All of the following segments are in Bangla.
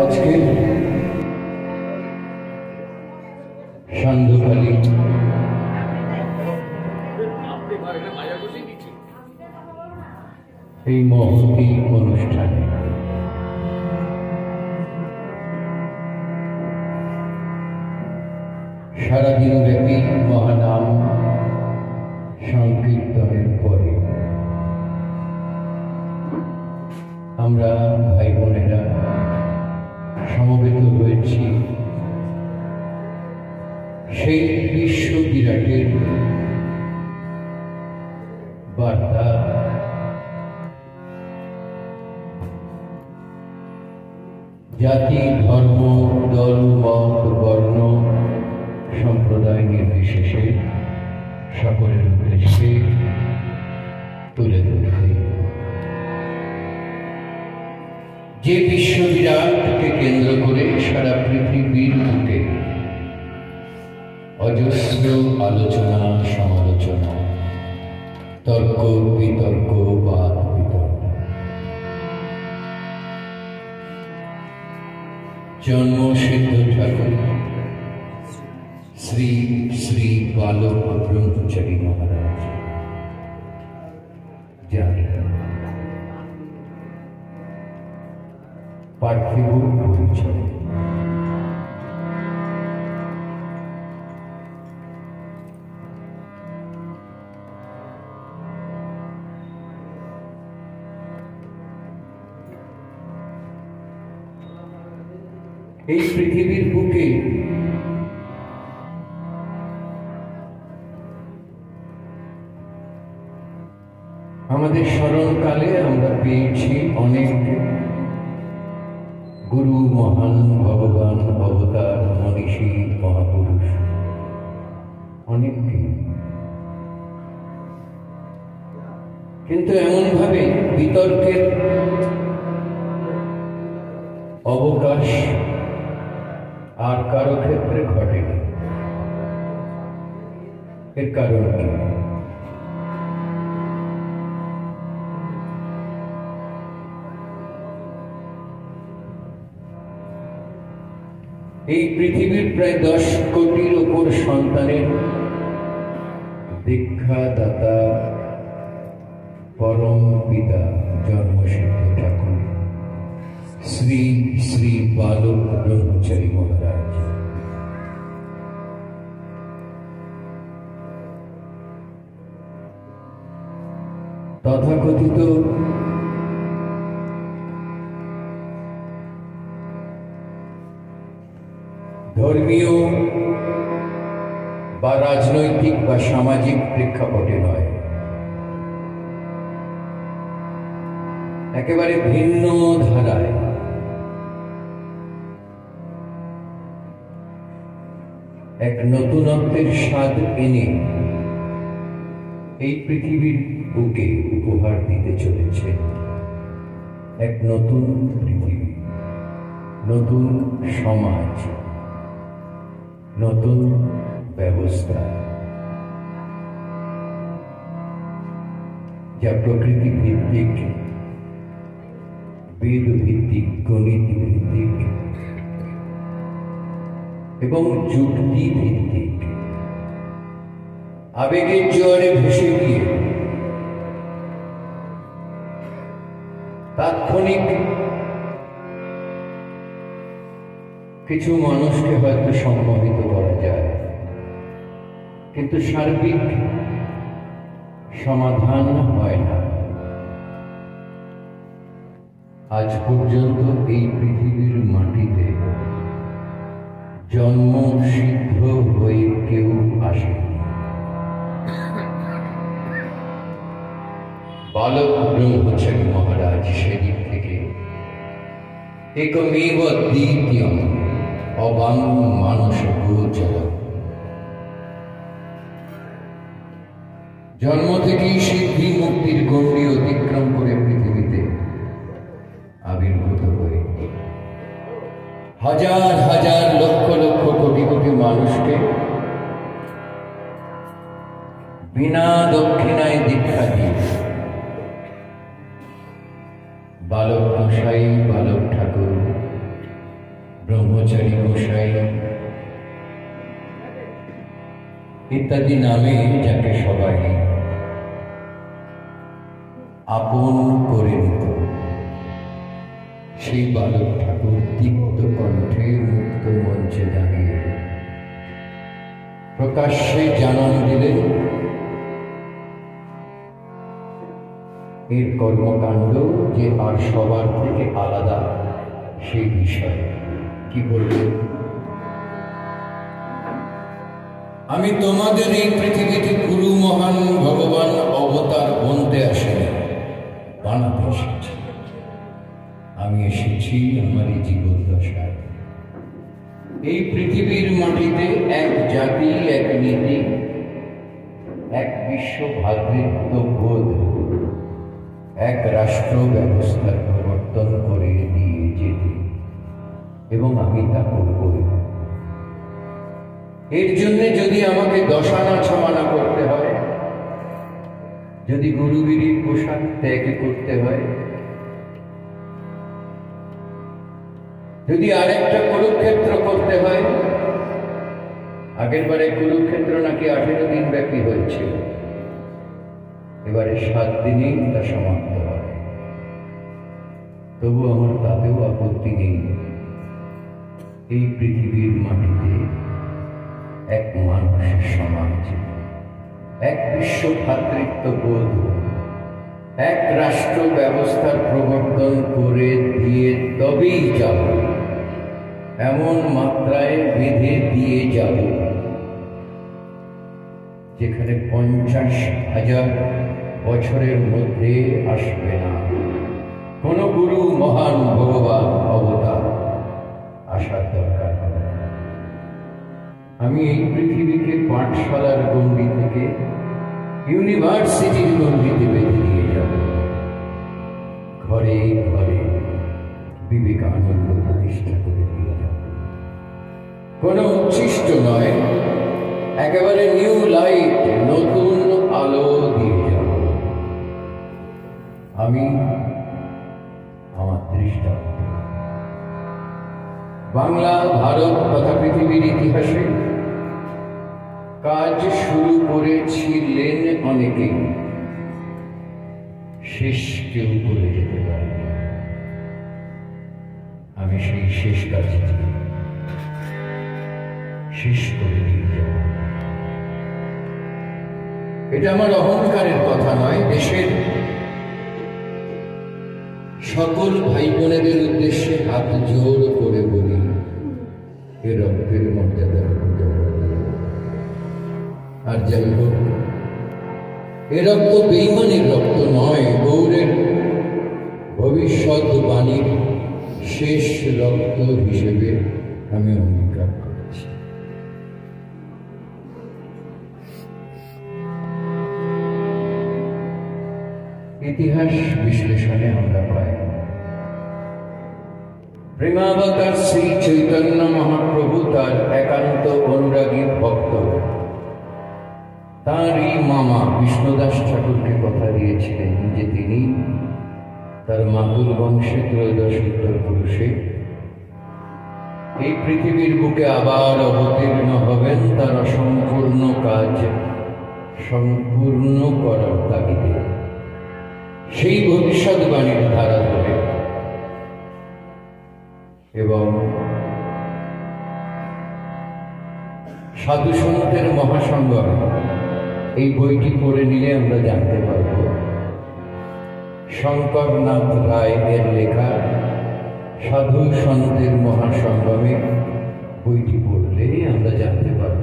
আজকে সান্ধ্যকালী এই মহতী অনুষ্ঠানে সারাদিন ব্যাপী মহানাম সংকীর্তনের পরে আমরা ভাই বোনেরা সমবেত হয়েছি সেই বিশ্ব বিরাটের বার্তা জাতি ধর্ম দল মত বর্ণ সম্প্রদায় নির্বিশেষে সকলের উদ্দেশ্যে তুলে ধরতে, যে বিশ্ববিরাটকে কেন্দ্র করে সারা পৃথিবীর বুকে অজস্র আলোচনা সমালোচনা, তর্ক বিতর্ক বাদ বিতর্ক, জন্মসিদ্ধ ঠাকুর শ্রী শ্রী বালক ব্রহ্মচারী মহারাজ যার পার্থিব পরিচয় এই পৃথিবীর বুকে আমাদের স্মরণকালে আমরা পেয়েছি অনেক গুরু, মহান ভগবান, অবতার, মনীষী, মহাপুরুষ, অনেককে, কিন্তু এমনভাবে বিতর্কের অবকাশ আর কারো ক্ষেত্রে ঘটেনি। এর কারণ কি? এই পৃথিবীর প্রায় 10 কোটির উপর সন্তানের দীক্ষাদাতা পরম পিতা জন্মসিদ্ধ ঠাকুর শ্রী শ্রী বালক ব্রহ্মচারী মহারাজ তথাকথিত ধর্মীয় বা রাজনৈতিক বা সামাজিক প্রেক্ষাপটে নয়, একেবারে ভিন্ন ধারায় এক নতুনত্বের স্বাদ এনে এই পৃথিবীর বুকে উপহার দিতে চলেছে এক নতুন পৃথিবী, নতুন সমাজ, নতুন ব্যবস্থা, যা প্রকৃতি ভিত্তিক, বেদ ভিত্তিক, গণিত ভিত্তিক এবং যুক্তি ভিত্তিক, আবেগের জোয়ারে ভেসে গিয়ে তাৎক্ষণিক কিছু মানুষকে হয়তো সম্মোহিত করা যায়, কিন্তু সার্বিক সমাধান হয় না। আজ পর্যন্ত এই পৃথিবীর মাটিতে জন্মসিদ্ধ হয়ে কেউ আসেনি। বালক ব্রহ্মচারী মহারাজ সেদিক থেকে একমেব দ্বিতীয়ম অবাঙ্গ মানস গোচর, জন্ম থেকেই সিদ্ধি মুক্তির গণ্ডি অতিক্রম করে পৃথিবীতে আবির্ভূত হয়ে হাজার হাজার লক্ষ লক্ষ কোটি কোটি মানুষকে বিনা দক্ষিণায় দীক্ষা দিয়ে বালক মশাই, বালক ঠাকুর ব্রহ্মচারী গোসাই ইত্যাদি নামে যাকে সবাই আপন করে নিত, সেই বালক ঠাকুর দীপ্ত কণ্ঠে মুক্ত মঞ্চে দাঁড়িয়ে প্রকাশ্যে জানান দিলেন এর কর্মকাণ্ড যে আর সবার থেকে আলাদা সেই বিষয়। কি বলবেন? আমি তোমাদের এই পৃথিবীতে গুরু মহান ভগবান অবতার বনতে আসেনি, বানাতে এসেছি। আমি এসেছি আমার এই জীবদ্দশায় এই পৃথিবীর মাটিতে এক জাতি, এক নীতি, এক বিশ্ব ভ্রাতৃত্ববোধ, এক রাষ্ট্র ব্যবস্থার প্রবর্তন করে দিয়ে যেতে, এবং আমি তা করবই। এর জন্য যদি আমাকে দশানা ছমানা করতে হয়, যদি গুরুগিরির পোশাক ত্যাগ করতে হয়, যদি আরেকটা কুরুক্ষেত্র করতে হয়, আগের বারে কুরুক্ষেত্র নাকি 18 দিন ব্যাপী হয়েছিল, এবারে 7 দিনেই তা সমাপ্ত হয়। তবু আমার তাতেও আপত্তি নেই। এই পৃথিবীর মাটিতে এক মানুষের সমাজ, এক বিশ্ব ভ্রাতৃত্ববোধ, এক রাষ্ট্র ব্যবস্থার প্রবর্তন করে দিয়ে তবেই যাব, এমন মাত্রায় বেঁধে দিয়ে যাব যেখানে 50,000 বছরের মধ্যে আসবে না কোন গুরু মহান ভগবান অবতার, আসার দরকার হবে না। আমি এই পৃথিবীকে পাঠশালার গণ্ডি থেকে ইউনিভার্সিটির গণ্ডিতে বেঁধে নিয়ে যাব, ঘরে ঘরে বিবেকানন্দ প্রতিষ্ঠা করে দিয়ে যাব। কোনো উচ্ছিষ্ট নয়, একেবারে নিউ লাইট, নতুন আলো দিয়ে যাব। আমি আমার দৃষ্টান্ত বাংলা, ভারত তথা পৃথিবীর ইতিহাসে কাজ শুরু করেছিলেন অনেকেই, শেষ কেউ করে যেতে পারে। আমি সেই শেষ কাজটি শেষ করে দিয়ে যাব। এটা আমার অহংকারের কথা নয়, দেশের সকল ভাই বোনেদের উদ্দেশ্যে হাত জোর করে বলি, এ রক্তের মর্যাদা রাখতে হবে। আর যাই হোক, এ রক্ত বেঈমানের রক্ত নয়, গৌরের ভবিষ্যৎ বাণীর শেষ রক্ত হিসেবে আমি অঙ্গীকার করছি। ইতিহাস বিশ্লেষণে আমরা পাই প্রেমাবতার শ্রী চৈতন্য মহাপ্রভু তার একান্ত অনুরাগী ভক্ত, তাঁরই মামা বিষ্ণুদাস ঠাকুরকে কথা দিয়েছিলেন যে তিনি তার মাতুল বংশে 13 উত্তর পুরুষে এই পৃথিবীর বুকে আবার অবতীর্ণ হবেন তার অসম্পূর্ণ কাজ সম্পূর্ণ করার তাগিদে। সেই ভবিষ্যৎবাণীর ধারা ধরে এবং সাধু সন্তের মহাসংগম এই বইটি পড়ে নিলে আমরা জানতে পারব, শঙ্করনাথ রায় এর লেখা সাধু সন্তের মহাসংগমে বইটি পড়লে আমরা জানতে পারব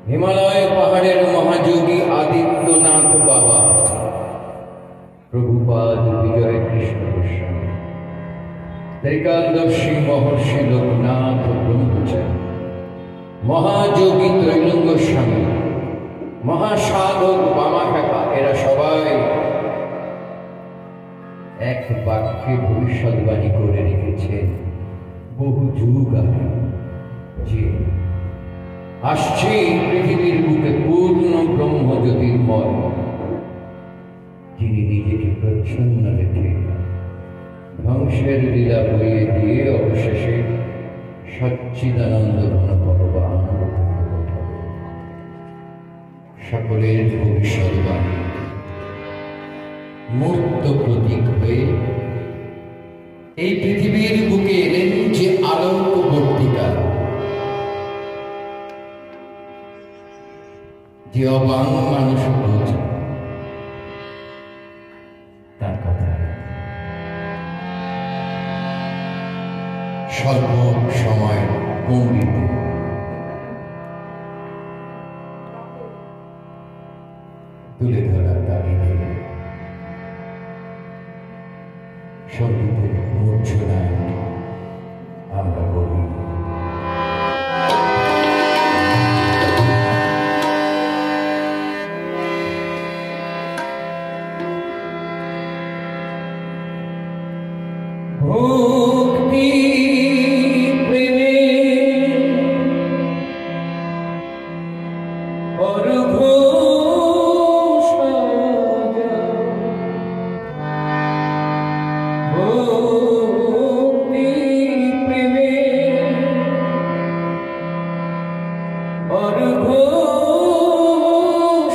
হিমালয় পাহাড়ের মহাযোগী আদিত্যনাথ বাবা প্রভুপাদ বিজয় কৃষ্ণ গোস্বামী, ত্রিকালদর্শী মহর্ষি লোকনাথ ব্রহ্মচারী, মহাযোগী ত্রৈলঙ্গ স্বামী, মহাসাধক বামাকাকা, এরা সবাই এক বাক্যে ভবিষ্যৎবাণী করে রেখেছেন বহু যুগ আগে যে আসছে পৃথিবীর বুকে পূর্ণ ব্রহ্ম জ্যোতির্ময়, যিনি নিজেকে প্রচ্ছন্ন রেখে ধ্বংসের লীলা বইয়ে দিয়ে অবশেষে সচ্চিদানন্দ ঘন ভগবান সকলের ভবিষ্যৎবাণী মূর্ত প্রতীক হয়ে এই পৃথিবীর বুকে এলেন যে আলোকবর্তিকা, যে অবাং মানুষ বোঝে তার কথা স্বল্প সময় পণ্ডিত তুলে ধরার দাবিতে সঙ্গীতের মূর্ছনায় আমরা বলি ভক্তি প্রেমে অর্ঘ সাজা, ভক্তি প্রেমে অর্ঘ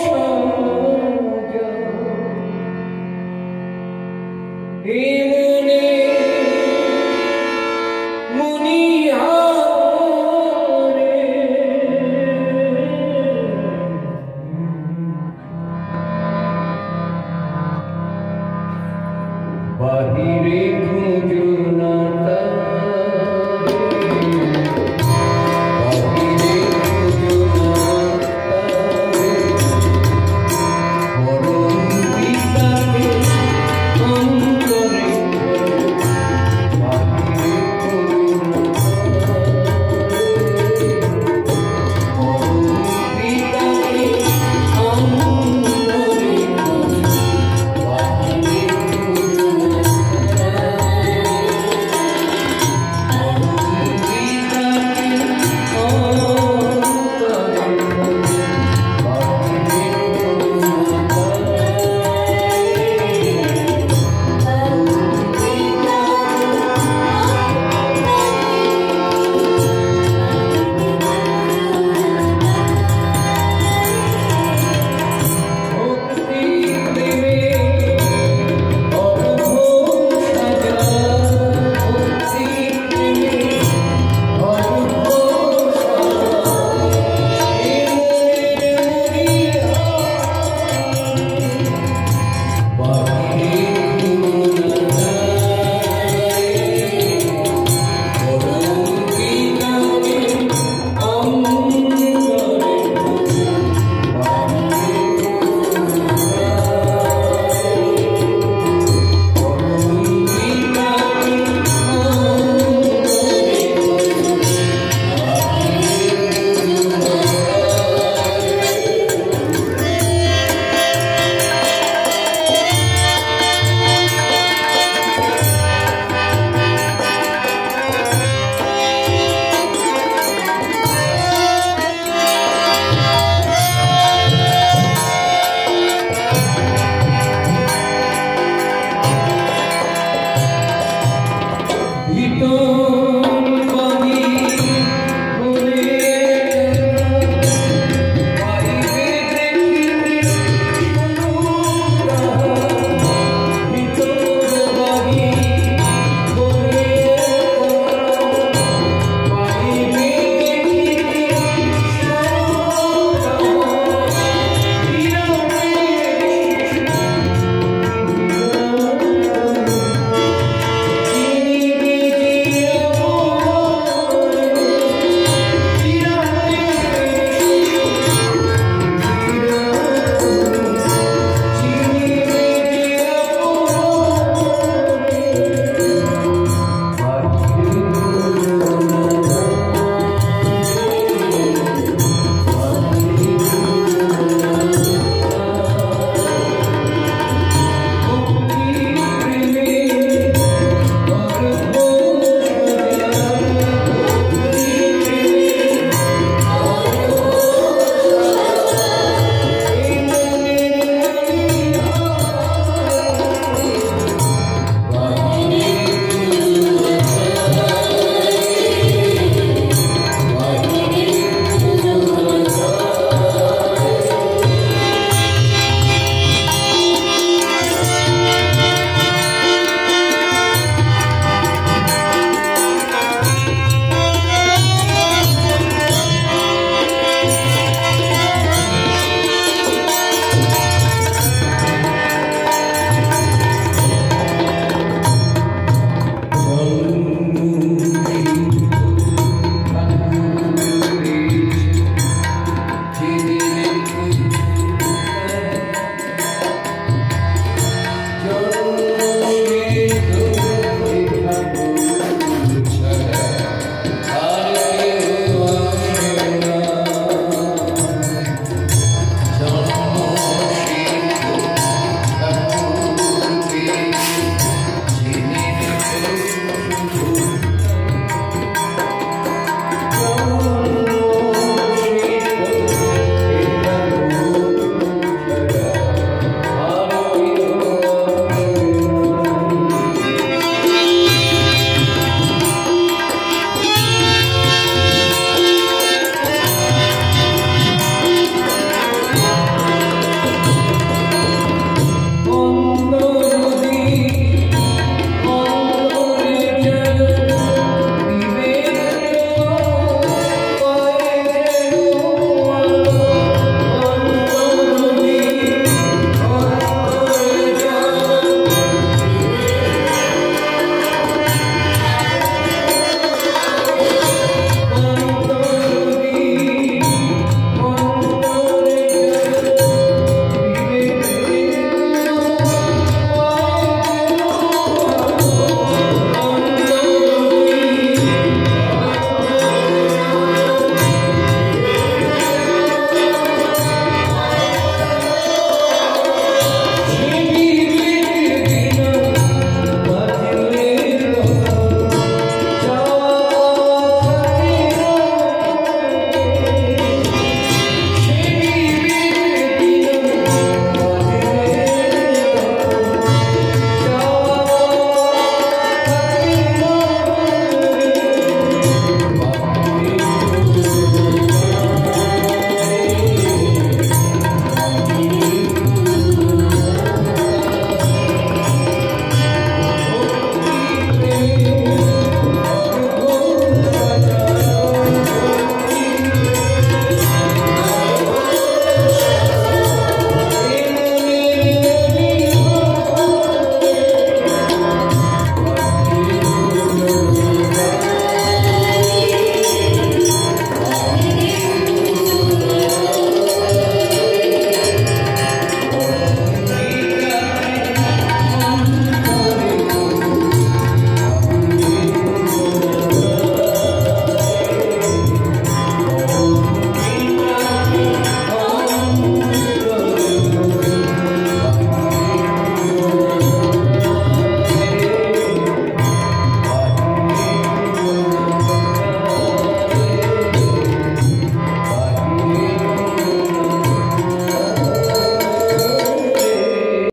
সাজা, এই মনে মুনিহারে বাহিরে